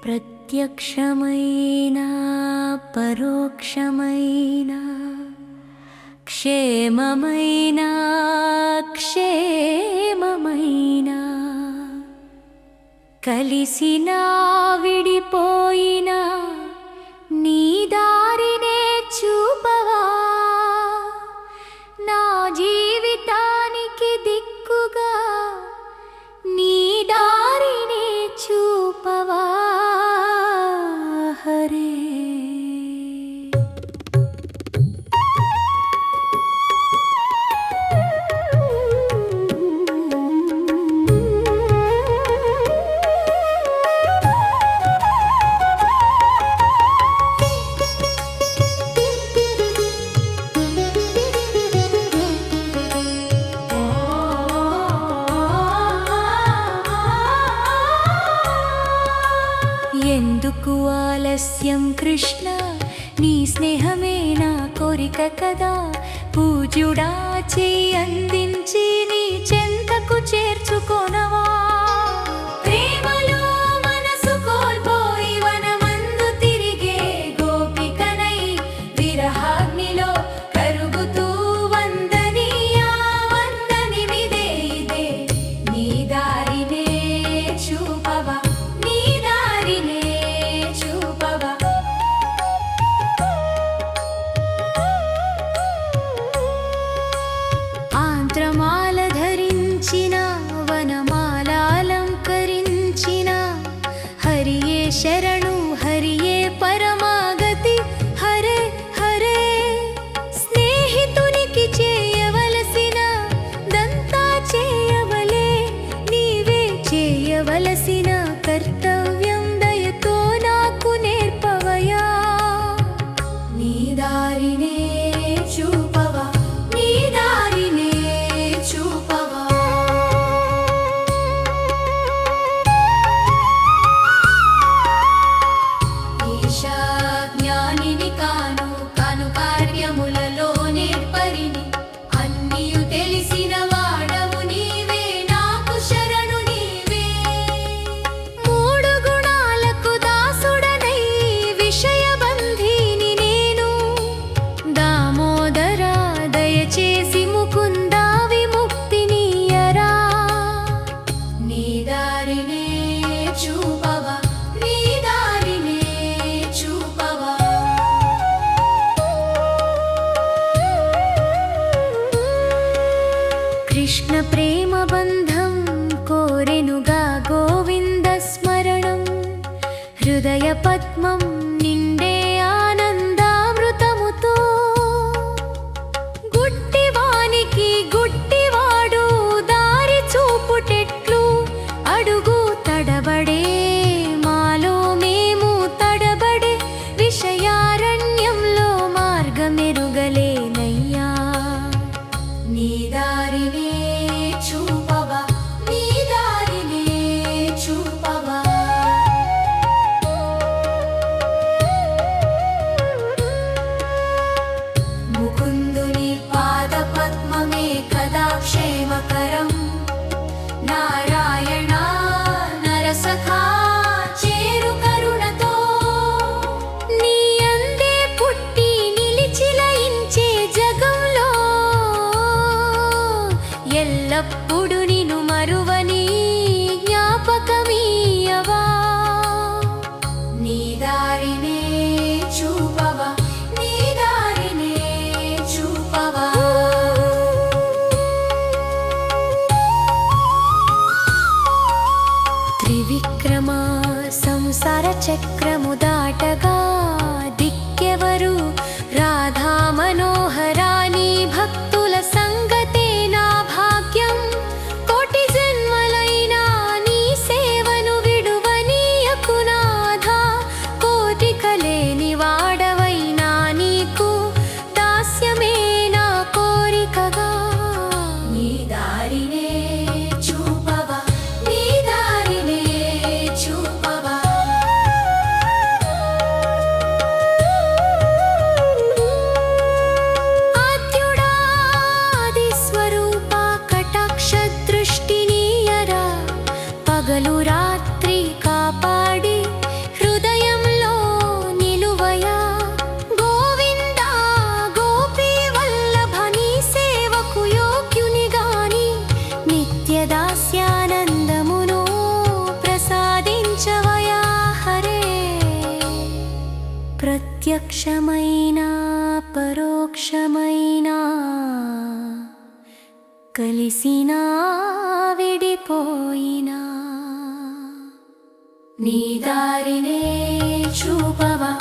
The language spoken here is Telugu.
ప్రత్యక్షమైన పరోక్షమైన క్షేమమైన క్షేమమైన కలిసినా విడిపోయినా నీ దారినే చూపవా నా జీవితానికి దిక్కుగా నీ దారినే చూపవా హరే ఎందుకు ఆలస్యం కృష్ణ నీ స్నేహమే నా కోరిక కదా పూజ్యుడా చేయి అందించి నీ చెంతకు చేర్చుకొనవా ప్రేమలో మనసు కోల్పోయి వనమందు తిరిగే గోపికనై విరహాగ్నిలో కరుగుతూ వందనీయా వందనిమిదే ఇదే నీ దారినే చూపవా ఆంత్రమాల ధరించిన వనమాల అలంకరించిన హరియే శరణు హరియే పరమాగతి హరే హరే స్నేహితునికి చేయవలసిన దంతా చేయవలే నీవే చేయవలసిన కర్తవ్యం దయతో నాకు నేర్పవయా నీ దారినే చూపవా నీ దారినే చూపవా ఈశా జ్ఞానిని కాను కాను కార్యములలో నేర్పరిని అన్నియు తెలిసిన వాడవు నీవే నాకు శరణు నీవే మూడు గుణాలకు దాసుడనై విషయబంధిని నేను దామోదర దయచేసి ముకుందా విముక్తినియరా నీ దారినే చూపవా నీ దారినే చూపవా కృష్ణ ప్రేమ బంధం కోరెనుగా గోవింద స్మరణం హృదయ పద్మం నిండే ఆనందామృతముతో గుట్టివానికి గుట్టివాడు దారి చూపుటెట్లు అడుగు తడబడే మాలో మేము తడబడే విషయారణ్యంలో మార్గమెరుగలేనయ్యా నీ దారినే చూపవా నీ దారినే చూపవా ముకుందుని పాద పద్మమే కదా క్షేమకరం నారాయణ నరసఖా చేరు కరుణతో నీ అందే పుట్టి నిలిచి లయించే జగంలో ఎల్లప్పుడు నిన్ను మరువని జ్ఞాపకమీయవా నీ దారినే చూపవా నీ దారినే చూపవా త్రివిక్రమ సంసార చక్రము దాటగా దిక్కెవరు రాధా మనోహరాని భక్తుల సంగతే నా భాగ్యం కోటి జన్మలైనా నీ సేవను విడువనీయకు నాథా కోరికలేని వాడవైనా నీకు దాస్యమే నా కోరికగా నీ దారినే చూపవా నీ దారినే చూపవా ప్రత్యక్షమైన పరోక్షమైన కలిసినా విడిపోయినా నీ దారినే చూపవా